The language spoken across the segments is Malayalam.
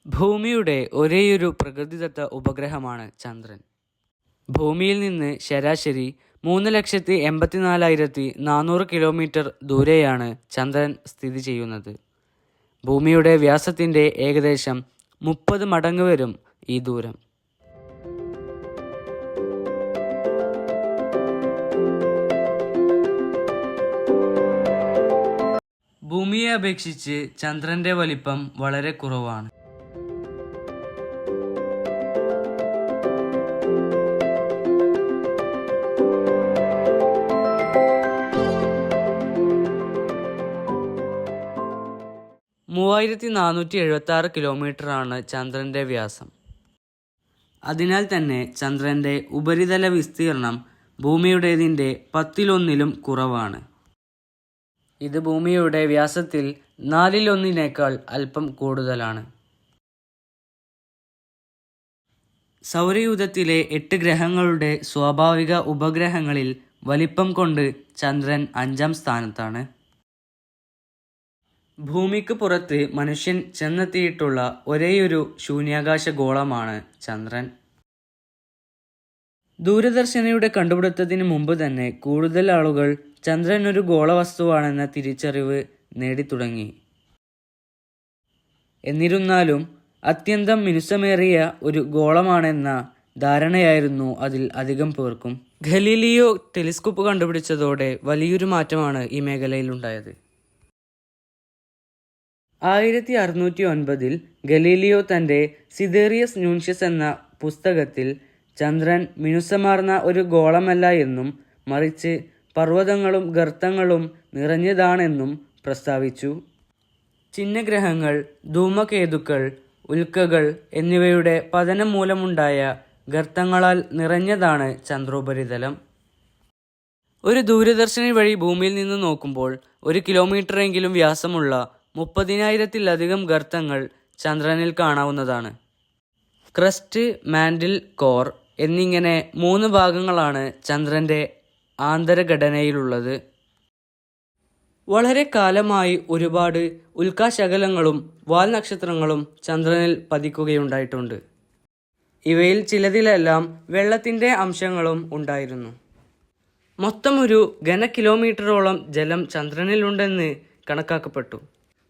ഭൂമിയുടെ ഒരേയൊരു പ്രകൃതിദത്ത ഉപഗ്രഹമാണ് ചന്ദ്രൻ. ഭൂമിയിൽ നിന്ന് ശരാശരി 3,84,400 കിലോമീറ്റർ ദൂരെയാണ് ചന്ദ്രൻ സ്ഥിതി ചെയ്യുന്നത്. ഭൂമിയുടെ വ്യാസത്തിൻ്റെ ഏകദേശം 30 മടങ്ങ് വരും ഈ ദൂരം. ഭൂമിയെ അപേക്ഷിച്ച് ചന്ദ്രൻ്റെ വലിപ്പം വളരെ കുറവാണ്. കിലോമീറ്ററാണ് ചന്ദ്രൻ്റെ വ്യാസം. അതിനാൽ തന്നെ ചന്ദ്രൻ്റെ ഉപരിതല വിസ്തീർണം ഭൂമിയുടേതിൻ്റെ 10-1 കുറവാണ്. ഇത് ഭൂമിയുടെ വ്യാസത്തിൽ 4-1 അല്പം കൂടുതലാണ്. സൗരയൂഥത്തിലെ 8 ഗ്രഹങ്ങളുടെ സ്വാഭാവിക ഉപഗ്രഹങ്ങളിൽ വലിപ്പം കൊണ്ട് ചന്ദ്രൻ 5-ാം സ്ഥാനത്താണ്. ഭൂമിക്ക് പുറത്ത് മനുഷ്യൻ ചെന്നെത്തിയിട്ടുള്ള ഒരേയൊരു ശൂന്യാകാശ ഗോളമാണ് ചന്ദ്രൻ. ദൂരദർശിനിയുടെ കണ്ടുപിടുത്തത്തിന് മുമ്പ് തന്നെ കൂടുതൽ ആളുകൾ ചന്ദ്രൻ ഒരു ഗോളവസ്തുവാണെന്ന തിരിച്ചറിവ് നേടിത്തുടങ്ങി. എന്നിരുന്നാലും അത്യന്തം മിനുസമേറിയ ഒരു ഗോളമാണെന്ന ധാരണയായിരുന്നു അതിൽ അധികം പേർക്കും. ഗലീലിയോ ടെലിസ്കോപ്പ് കണ്ടുപിടിച്ചതോടെ വലിയൊരു മാറ്റമാണ് ഈ മേഖലയിലുണ്ടായത്. 1609 ഗലീലിയോ തൻ്റെ സിദേറിയസ് ന്യൂൻഷ്യസ് എന്ന പുസ്തകത്തിൽ ചന്ദ്രൻ മിനുസമാർന്ന ഒരു ഗോളമല്ല എന്നും മറിച്ച് പർവ്വതങ്ങളും ഗർത്തങ്ങളും നിറഞ്ഞതാണെന്നും പ്രസ്താവിച്ചു. ചിഹ്നഗ്രഹങ്ങൾ, ധൂമകേതുക്കൾ, ഉൽക്കകൾ എന്നിവയുടെ പതനം മൂലമുണ്ടായ ഗർത്തങ്ങളാൽ നിറഞ്ഞതാണ് ചന്ദ്രോപരിതലം. ഒരു ദൂരദർശിനി വഴി ഭൂമിയിൽ നിന്ന് നോക്കുമ്പോൾ 1 കിലോമീറ്ററെങ്കിലും വ്യാസമുള്ള 30,000-ലധികം ഗർത്തങ്ങൾ ചന്ദ്രനിൽ കാണാവുന്നതാണ്. ക്രസ്റ്റ്, മാന്റിൽ, കോർ എന്നിങ്ങനെ 3 ഭാഗങ്ങളാണ് ചന്ദ്രൻ്റെ ആന്തരഘടനയിലുള്ളത്. വളരെ കാലമായി ഒരുപാട് ഉൽക്കാശകലങ്ങളും വാൽനക്ഷത്രങ്ങളും ചന്ദ്രനിൽ പതിക്കുകയുണ്ടായിട്ടുണ്ട്. ഇവയിൽ ചിലതിലെല്ലാം വെള്ളത്തിൻ്റെ അംശങ്ങളും ഉണ്ടായിരുന്നു. മൊത്തം ഒരു ഘന-കിലോമീറ്ററോളം ജലം ചന്ദ്രനിലുണ്ടെന്ന് കണക്കാക്കപ്പെട്ടു.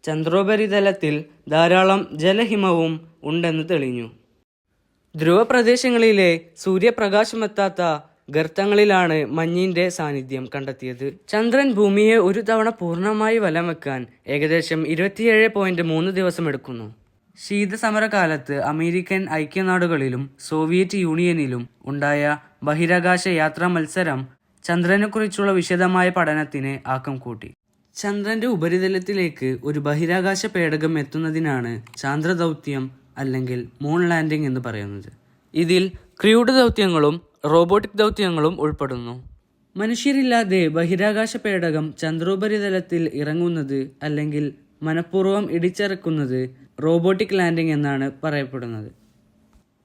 ചന്ദ്രോപരിതലത്തിൽ ധാരാളം ജലഹിമവും ഉണ്ടെന്ന് തെളിഞ്ഞു. ധ്രുവപ്രദേശങ്ങളിലെ സൂര്യപ്രകാശമെത്താത്ത ഗർത്തങ്ങളിലാണ് മഞ്ഞിൻ്റെ സാന്നിധ്യം കണ്ടെത്തിയത്. ചന്ദ്രൻ ഭൂമിയെ ഒരു തവണ പൂർണ്ണമായി വലം വെക്കാൻ ഏകദേശം 27.3 ദിവസം എടുക്കുന്നു. ശീതസമരകാലത്ത് അമേരിക്കൻ ഐക്യനാടുകളിലും സോവിയറ്റ് യൂണിയനിലും ഉണ്ടായ ബഹിരാകാശ യാത്രാ മത്സരം ചന്ദ്രനെക്കുറിച്ചുള്ള വിശദമായ പഠനത്തിന് ആക്കം കൂട്ടി. ചന്ദ്രൻ്റെ ഉപരിതലത്തിലേക്ക് ഒരു ബഹിരാകാശ പേടകം എത്തുന്നതിനാണ് ചാന്ദ്രദൗത്യം അല്ലെങ്കിൽ മൂൺ ലാൻഡിംഗ് എന്ന് പറയുന്നത്. ഇതിൽ ക്രൂഡ് ദൗത്യങ്ങളും റോബോട്ടിക് ദൗത്യങ്ങളും ഉൾപ്പെടുന്നു. മനുഷ്യരില്ലാതെ ബഹിരാകാശ പേടകം ചന്ദ്രോപരിതലത്തിൽ ഇറങ്ങുന്നത് അല്ലെങ്കിൽ മനഃപൂർവ്വം ഇടിച്ചിറക്കുന്നത് റോബോട്ടിക് ലാൻഡിംഗ് എന്നാണ് പറയപ്പെടുന്നത്.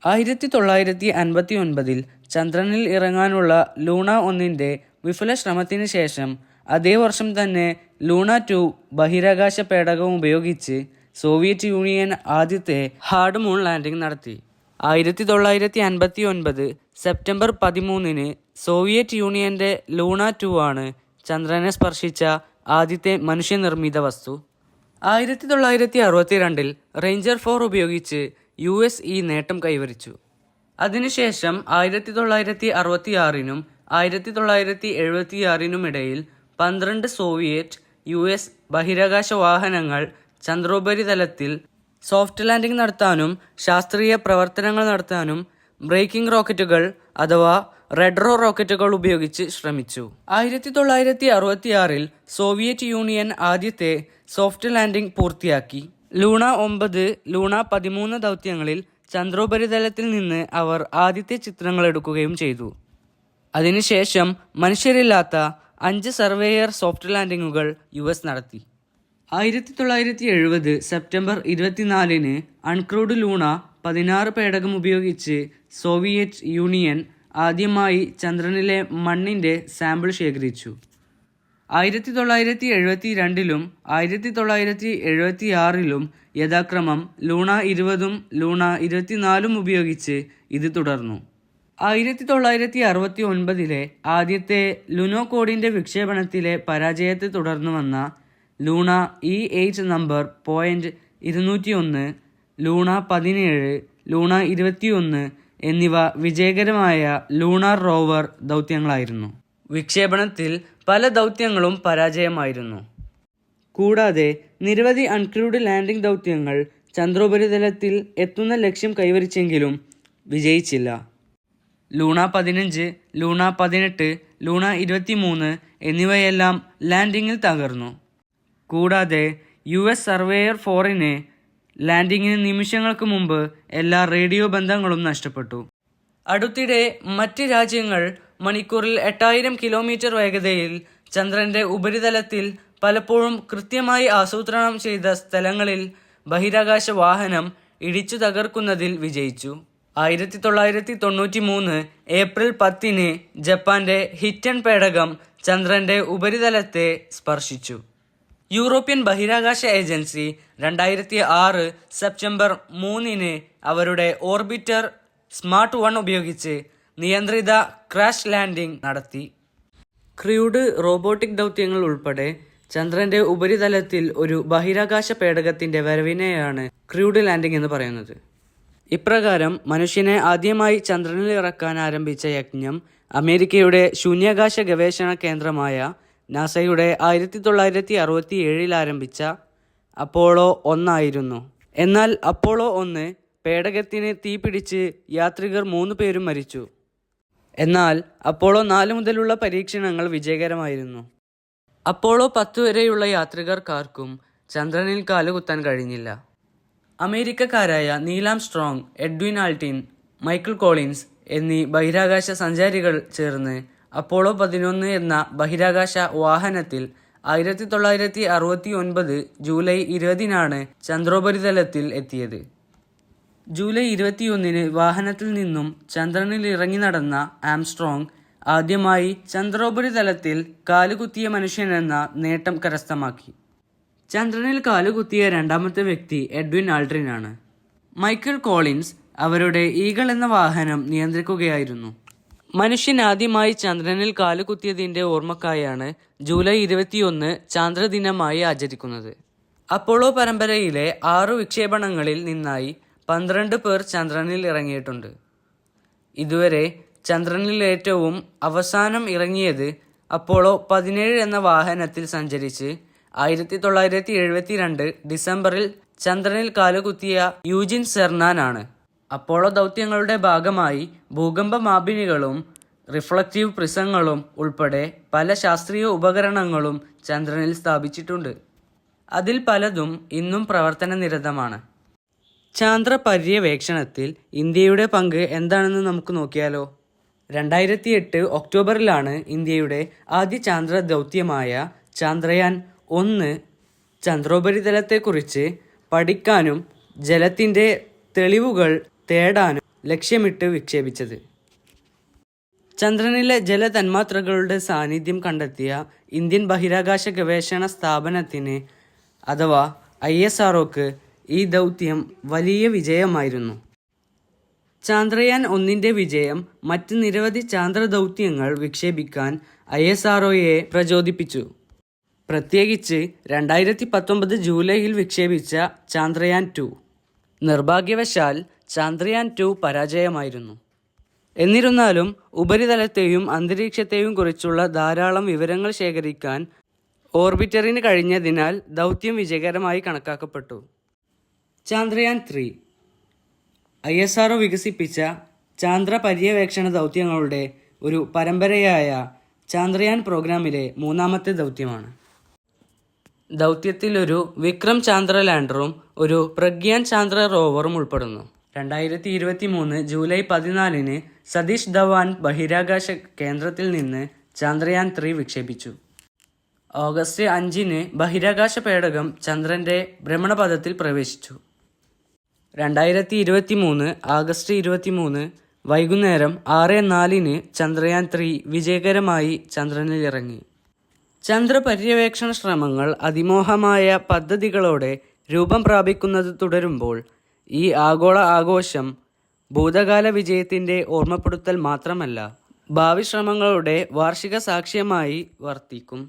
1959 ചന്ദ്രനിൽ ഇറങ്ങാനുള്ള ലൂണ 1 വിഫല ശ്രമത്തിന് ശേഷം അതേ വർഷം തന്നെ ലൂണ 2 ബഹിരാകാശ പേടകം ഉപയോഗിച്ച് സോവിയറ്റ് യൂണിയൻ ആദ്യത്തെ ഹാർഡ് മൂൺ ലാൻഡിംഗ് നടത്തി. 1959 സെപ്റ്റംബർ 13 സോവിയറ്റ് യൂണിയൻ്റെ ലൂണ 2 ആണ് ചന്ദ്രനെ സ്പർശിച്ച ആദ്യത്തെ മനുഷ്യനിർമ്മിത വസ്തു. 1962 റേഞ്ചർ 4 ഉപയോഗിച്ച് US ഈ നേട്ടം കൈവരിച്ചു. അതിനുശേഷം 1966 1976 ഇടയിൽ 12 സോവിയറ്റ് US ബഹിരാകാശ വാഹനങ്ങൾ ചന്ദ്രോപരിതലത്തിൽ സോഫ്റ്റ് ലാൻഡിംഗ് നടത്താനും ശാസ്ത്രീയ പ്രവർത്തനങ്ങൾ നടത്താനും ബ്രേക്കിംഗ് റോക്കറ്റുകൾ അഥവാ റെഡ്രോ റോക്കറ്റുകൾ ഉപയോഗിച്ച് ശ്രമിച്ചു. 1966 സോവിയറ്റ് യൂണിയൻ ആദ്യത്തെ സോഫ്റ്റ് ലാൻഡിംഗ് പൂർത്തിയാക്കി. ലൂണ 9, ലൂണ 13 ദൗത്യങ്ങളിൽ ചന്ദ്രോപരിതലത്തിൽ നിന്ന് അവർ ആദ്യത്തെ ചിത്രങ്ങൾ എടുക്കുകയും ചെയ്തു. അതിനുശേഷം മനുഷ്യരില്ലാത്ത 5 സർവേയർ സോഫ്റ്റ് ലാൻഡിങ്ങുകൾ US നടത്തി. 1970 സെപ്റ്റംബർ 24 അൺക്രൂഡ് ലൂണ 16 പേടകം ഉപയോഗിച്ച് സോവിയറ്റ് യൂണിയൻ ആദ്യമായി ചന്ദ്രനിലെ മണ്ണിൻ്റെ സാമ്പിൾ ശേഖരിച്ചു. 1972-ലും 1976-ലും യഥാക്രമം ലൂണ 20-ഉം ലൂണ 24-ഉം ഉപയോഗിച്ച് ഇത് തുടർന്നു. 1969-ലെ ആദ്യത്തെ ലുനോകോഡിൻ്റെ വിക്ഷേപണത്തിലെ പരാജയത്തെ തുടർന്ന് വന്ന Luna E8 number point 201, Luna 17, Luna 21 എന്നിവ വിജയകരമായ ലൂണാർ റോവർ ദൗത്യങ്ങളായിരുന്നു. വിക്ഷേപണത്തിൽ പല ദൗത്യങ്ങളും പരാജയമായിരുന്നു. കൂടാതെ നിരവധി അൺക്രൂഡ് ലാൻഡിംഗ് ദൗത്യങ്ങൾ ചന്ദ്രോപരിതലത്തിൽ എത്തുന്ന ലക്ഷ്യം കൈവരിച്ചെങ്കിലും വിജയിച്ചില്ല. ലൂണ 15, ലൂണ 18, ലൂണ 23 എന്നിവയെല്ലാം ലാൻഡിങ്ങിൽ തകർന്നു. കൂടാതെ US സർവേയർ 4-ന് ലാൻഡിങ്ങിന് നിമിഷങ്ങൾക്ക് മുമ്പ് എല്ലാ റേഡിയോ ബന്ധങ്ങളും നഷ്ടപ്പെട്ടു. അടുത്തിടെ മറ്റ് രാജ്യങ്ങൾ മണിക്കൂറിൽ 8000 കിലോമീറ്റർ വേഗതയിൽ ചന്ദ്രന്റെ ഉപരിതലത്തിൽ പലപ്പോഴും കൃത്യമായി ആസൂത്രണം ചെയ്ത സ്ഥലങ്ങളിൽ ബഹിരാകാശ വാഹനം ഇടിച്ചു തകർക്കുന്നതിൽ വിജയിച്ചു. 1993 ഏപ്രിൽ 10-ന് ജപ്പാന്റെ ഹിറ്റൺ പേടകം ചന്ദ്രന്റെ ഉപരിതലത്തെ സ്പർശിച്ചു. യൂറോപ്യൻ ബഹിരാകാശ ഏജൻസി 2006 സെപ്റ്റംബർ 3-ന് അവരുടെ ഓർബിറ്റർ സ്മാർട്ട് 1 ഉപയോഗിച്ച് നിയന്ത്രിത ക്രാഷ് ലാൻഡിംഗ് നടത്തി. ക്രൂഡ് റോബോട്ടിക് ദൗത്യങ്ങൾ ഉൾപ്പെടെ ചന്ദ്രന്റെ ഉപരിതലത്തിൽ ഒരു ബഹിരാകാശ പേടകത്തിന്റെ വരവിനെയാണ് ക്രൂഡ് ലാൻഡിംഗ് എന്ന് പറയുന്നത്. ഇപ്രകാരം മനുഷ്യനെ ആദ്യമായി ചന്ദ്രനിൽ ഇറക്കാൻ ആരംഭിച്ച യജ്ഞം അമേരിക്കയുടെ ശൂന്യാകാശ ഗവേഷണ കേന്ദ്രമായ നാസയുടെ 1967-ൽ ആരംഭിച്ച അപ്പോളോ 1 ആയിരുന്നു. എന്നാൽ അപ്പോളോ 1 പേടകത്തിന് തീപിടിച്ച് യാത്രികർ 3 പേരും മരിച്ചു. എന്നാൽ അപ്പോളോ 4 മുതലുള്ള പരീക്ഷണങ്ങൾ വിജയകരമായിരുന്നു. അപ്പോളോ 10 വരെയുള്ള യാത്രികർക്കാർക്കും ചന്ദ്രനിൽ കാലുകുത്താൻ കഴിഞ്ഞില്ല. അമേരിക്കക്കാരായ Neil Armstrong, Edwin Aldrin, Michael Collins എന്നീ ബഹിരാകാശ സഞ്ചാരികൾ ചേർന്ന് അപ്പോളോ 11 എന്ന ബഹിരാകാശ വാഹനത്തിൽ 1969 ജൂലൈ 20-നാണ് ചന്ദ്രോപരിതലത്തിൽ എത്തിയത്. ജൂലൈ 21-ന് വാഹനത്തിൽ നിന്നും ചന്ദ്രനിൽ ഇറങ്ങി നടന്ന ആംസ്ട്രോങ് ആദ്യമായി ചന്ദ്രോപരിതലത്തിൽ കാലുകുത്തിയ മനുഷ്യനെന്ന നേട്ടം കരസ്ഥമാക്കി. ചന്ദ്രനിൽ കാലുകുത്തിയ രണ്ടാമത്തെ വ്യക്തി എഡ്വിൻ ആൾട്രിനാണ്. മൈക്കിൾ കോളിൻസ് അവരുടെ ഈഗിൾ എന്ന വാഹനം നിയന്ത്രിക്കുകയായിരുന്നു. മനുഷ്യൻ ആദ്യമായി ചന്ദ്രനിൽ കാലുകുത്തിയതിൻ്റെ ഓർമ്മക്കായാണ് ജൂലൈ 21 ചാന്ദ്രദിനമായി ആചരിക്കുന്നത്. അപ്പോളോ പരമ്പരയിലെ 6 വിക്ഷേപണങ്ങളിൽ നിന്നായി 12 പേർ ചന്ദ്രനിൽ ഇറങ്ങിയിട്ടുണ്ട്. ഇതുവരെ ചന്ദ്രനിൽ ഏറ്റവും അവസാനം ഇറങ്ങിയത് അപ്പോളോ 17 എന്ന വാഹനത്തിൽ സഞ്ചരിച്ച് 1972 ഡിസംബറിൽ ചന്ദ്രനിൽ കാലുകുത്തിയ യൂജിൻ സെർനാൻ ആണ്. അപ്പോളോ ദൗത്യങ്ങളുടെ ഭാഗമായി ഭൂകമ്പ മാപിനികളും റിഫ്ലക്റ്റീവ് പ്രിസങ്ങളും ഉൾപ്പെടെ പല ശാസ്ത്രീയ ഉപകരണങ്ങളും ചന്ദ്രനിൽ സ്ഥാപിച്ചിട്ടുണ്ട്. അതിൽ പലതും ഇന്നും പ്രവർത്തനനിരതമാണ്. ചാന്ദ്ര പര്യവേക്ഷണത്തിൽ ഇന്ത്യയുടെ പങ്ക് എന്താണെന്ന് നമുക്ക് നോക്കിയാലോ. 2008 ഒക്ടോബറിലാണ് ഇന്ത്യയുടെ ആദ്യ ചാന്ദ്ര ദൗത്യമായ ചാന്ദ്രയാൻ 1 ചന്ദ്രോപരിതലത്തെക്കുറിച്ച് പഠിക്കാനും ജലത്തിൻ്റെ തെളിവുകൾ തേടാനും ലക്ഷ്യമിട്ട് വിക്ഷേപിച്ചത്. ചന്ദ്രനിലെ ജലതന്മാത്രകളുടെ സാന്നിധ്യം കണ്ടെത്തിയ ഇന്ത്യൻ ബഹിരാകാശ ഗവേഷണ സ്ഥാപനത്തിന് അഥവാ ISROക്ക് ഈ ദൗത്യം വലിയ വിജയമായിരുന്നു. ചാന്ദ്രയാൻ 1-ന്റെ വിജയം മറ്റ് നിരവധി ചാന്ദ്ര ദൗത്യങ്ങൾ വിക്ഷേപിക്കാൻ ISROയെ പ്രചോദിപ്പിച്ചു. പ്രത്യേകിച്ച് 2019 ജൂലൈയിൽ വിക്ഷേപിച്ച ചാന്ദ്രയാൻ 2. നിർഭാഗ്യവശാൽ ചാന്ദ്രയാൻ 2 പരാജയമായിരുന്നു. എന്നിരുന്നാലും ഉപരിതലത്തെയും അന്തരീക്ഷത്തെയും കുറിച്ചുള്ള ധാരാളം വിവരങ്ങൾ ശേഖരിക്കാൻ ഓർബിറ്ററിന് കഴിഞ്ഞതിനാൽ ദൗത്യം വിജയകരമായി കണക്കാക്കപ്പെട്ടു. ചാന്ദ്രയാൻ 3 ISRO വികസിപ്പിച്ച ചാന്ദ്ര പര്യവേക്ഷണ ദൗത്യങ്ങളുടെ ഒരു പരമ്പരയായ ചാന്ദ്രയാൻ പ്രോഗ്രാമിലെ 3ാമത്തെ ദൗത്യമാണ്. ദൗത്യത്തിൽ ഒരു വിക്രം ചാന്ദ്ര ലാൻഡറും ഒരു പ്രഗ്യാൻ ചാന്ദ്ര റോവറും ഉൾപ്പെടുന്നു. 2023 ജൂലൈ 14-ന് സതീഷ് ധവാൻ ബഹിരാകാശ കേന്ദ്രത്തിൽ നിന്ന് ചാന്ദ്രയാൻ 3 വിക്ഷേപിച്ചു. ഓഗസ്റ്റ് 5-ന് ബഹിരാകാശ പേടകം ചന്ദ്രന്റെ ഭ്രമണപഥത്തിൽ പ്രവേശിച്ചു. 2023 ആഗസ്റ്റ് 23 വൈകുന്നേരം 6:04-ന് ചന്ദ്രയാൻ 3 വിജയകരമായി ചന്ദ്രനിൽ ഇറങ്ങി. ചന്ദ്രപര്യവേക്ഷണ ശ്രമങ്ങൾ അതിമോഹമായ പദ്ധതികളോടെ രൂപം പ്രാപിക്കുന്നത് തുടരുമ്പോൾ ഈ ആഗോള ആഘോഷം ഭൂതകാല വിജയത്തിൻ്റെ ഓർമ്മപ്പെടുത്തൽ മാത്രമല്ല, ഭാവി ശ്രമങ്ങളുടെ വാർഷിക സാക്ഷ്യമായി വർത്തിക്കും.